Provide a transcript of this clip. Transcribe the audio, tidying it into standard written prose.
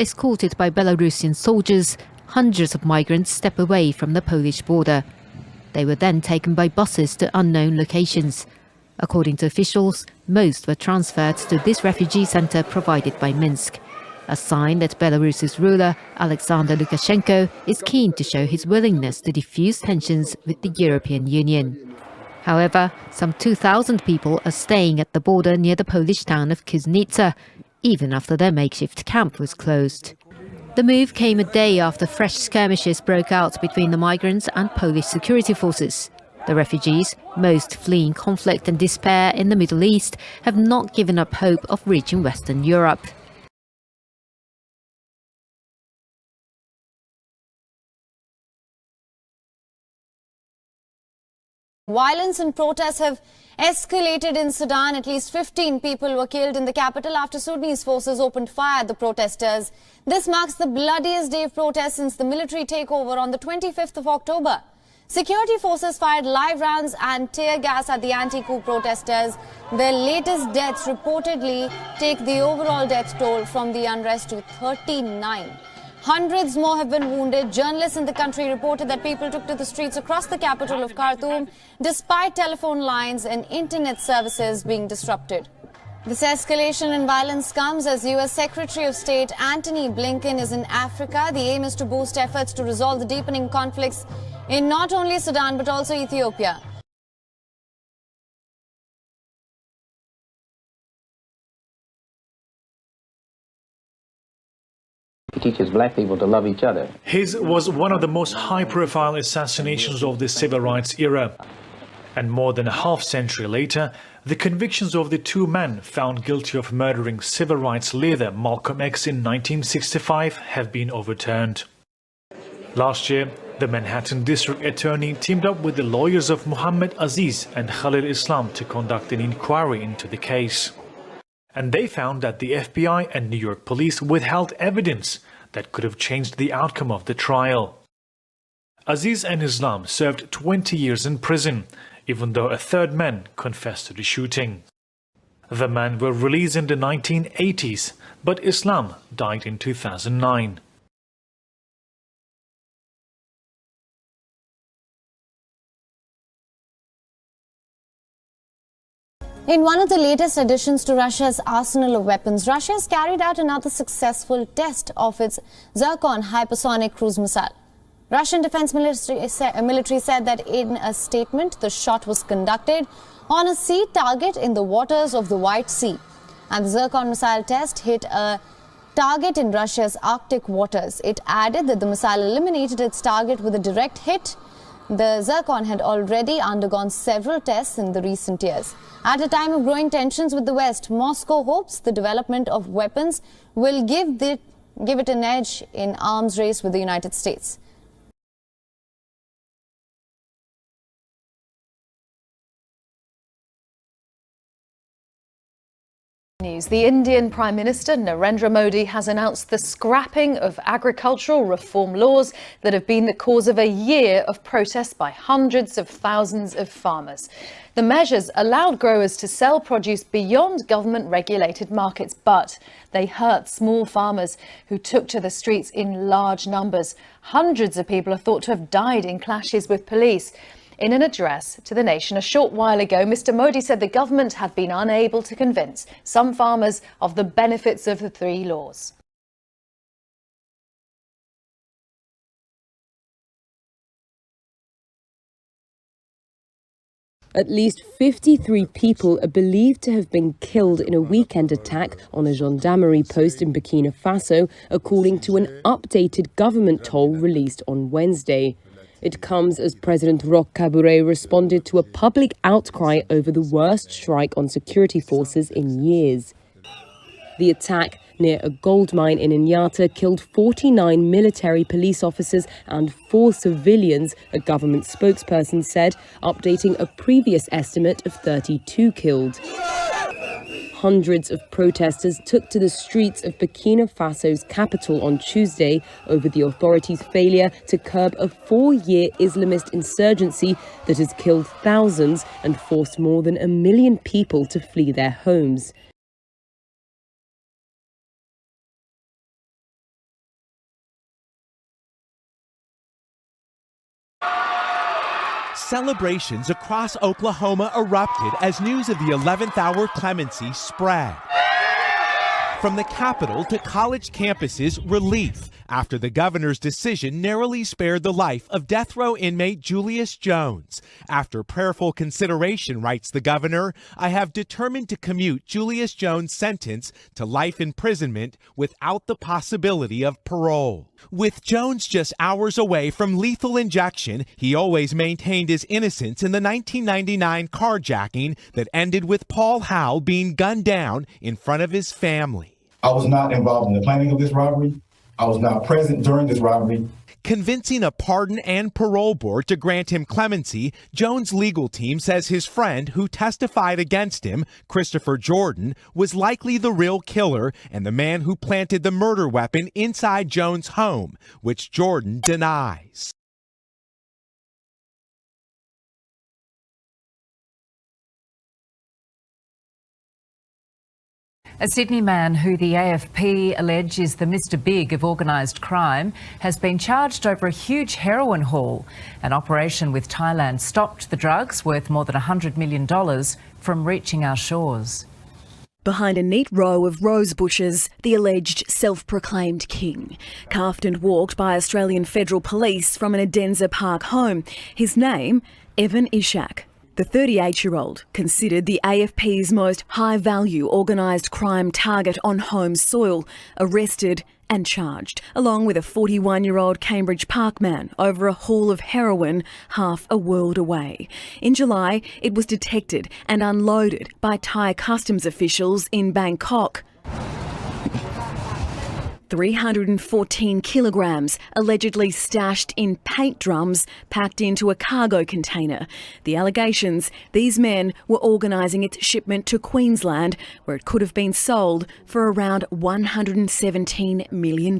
escorted by Belarusian soldiers, hundreds of migrants step away from the Polish border. They were then taken by buses to unknown locations. According to officials, most were transferred to this refugee center provided by Minsk, a sign that Belarus's ruler, Alexander Lukashenko, is keen to show his willingness to defuse tensions with the European Union. However, some 2,000 people are staying at the border near the Polish town of Kuznitsa, even after their makeshift camp was closed. The move came a day after fresh skirmishes broke out between the migrants and Polish security forces. The refugees, most fleeing conflict and despair in the Middle East, have not given up hope of reaching Western Europe. Violence and protests have escalated in Sudan. At least 15 people were killed in the capital after Sudanese forces opened fire at the protesters. This marks the bloodiest day of protests since the military takeover on the 25th of October. Security forces fired live rounds and tear gas at the anti-coup protesters. Their latest deaths reportedly take the overall death toll from the unrest to 39. Hundreds more have been wounded. Journalists in the country reported that people took to the streets across the capital of Khartoum, despite telephone lines and internet services being disrupted. This escalation in violence comes as U.S. Secretary of State Antony Blinken is in Africa. The aim is to boost efforts to resolve the deepening conflicts in not only Sudan but also Ethiopia. He teaches black people to love each other. His was one of the most high-profile assassinations of the civil rights era. And more than a half-century later, the convictions of the two men found guilty of murdering civil rights leader Malcolm X in 1965 have been overturned. Last year, the Manhattan District Attorney teamed up with the lawyers of Muhammad Aziz and Khalil Islam to conduct an inquiry into the case. And they found that the FBI and New York police withheld evidence that could have changed the outcome of the trial. Aziz and Islam served 20 years in prison, even though a third man confessed to the shooting. The men were released in the 1980s, but Islam died in 2009. In one of the latest additions to Russia's arsenal of weapons, Russia has carried out another successful test of its Zircon hypersonic cruise missile. Russian defense military said that in a statement, the shot was conducted on a sea target in the waters of the White Sea. And the Zircon missile test hit a target in Russia's Arctic waters. It added that the missile eliminated its target with a direct hit. The Zircon had already undergone several tests in the recent years. At a time of growing tensions with the West, Moscow hopes the development of weapons will give it an edge in arms race with the United States. The Indian Prime Minister Narendra Modi has announced the scrapping of agricultural reform laws that have been the cause of a year of protests by hundreds of thousands of farmers. The measures allowed growers to sell produce beyond government-regulated markets, but they hurt small farmers who took to the streets in large numbers. Hundreds of people are thought to have died in clashes with police. In an address to the nation a short while ago, Mr. Modi said the government had been unable to convince some farmers of the benefits of the three laws. At least 53 people are believed to have been killed in a weekend attack on a gendarmerie post in Burkina Faso, according to an updated government toll released on Wednesday. It comes as President Roch Kabore responded to a public outcry over the worst strike on security forces in years. The attack near a gold mine in Inyata killed 49 military police officers and 4 civilians, a government spokesperson said, updating a previous estimate of 32 killed. Hundreds of protesters took to the streets of Burkina Faso's capital on Tuesday over the authorities' failure to curb a 4-year Islamist insurgency that has killed thousands and forced more than 1 million people to flee their homes. celebrations across Oklahoma erupted as news of the 11th hour clemency spread. From the Capitol to college campuses, relief after the governor's decision narrowly spared the life of death row inmate Julius Jones. After prayerful consideration, writes the governor, I have determined to commute Julius Jones' sentence to life imprisonment without the possibility of parole. With Jones just hours away from lethal injection, he always maintained his innocence in the 1999 carjacking that ended with Paul Howell being gunned down in front of his family. I was not involved in the planning of this robbery. I was not present during this robbery. Convincing a pardon and parole board to grant him clemency, Jones' legal team says his friend who testified against him, Christopher Jordan, was likely the real killer and the man who planted the murder weapon inside Jones' home, which Jordan denies. A Sydney man who the AFP allege is the Mr. Big of organised crime has been charged over a huge heroin haul. An operation with Thailand stopped the drugs worth more than $100 million from reaching our shores. Behind a neat row of rose bushes, the alleged self-proclaimed king, cuffed and walked by Australian Federal Police from an Adenza Park home. His name, Evan Ishak. The 38-year-old, considered the AFP's most high-value organised crime target on home soil, arrested and charged, along with a 41-year-old Cambridge Park man over a haul of heroin half a world away. In July, it was detected and unloaded by Thai customs officials in Bangkok. 314 kilograms allegedly stashed in paint drums packed into a cargo container. The allegations, these men were organising its shipment to Queensland, where it could have been sold for around $117 million.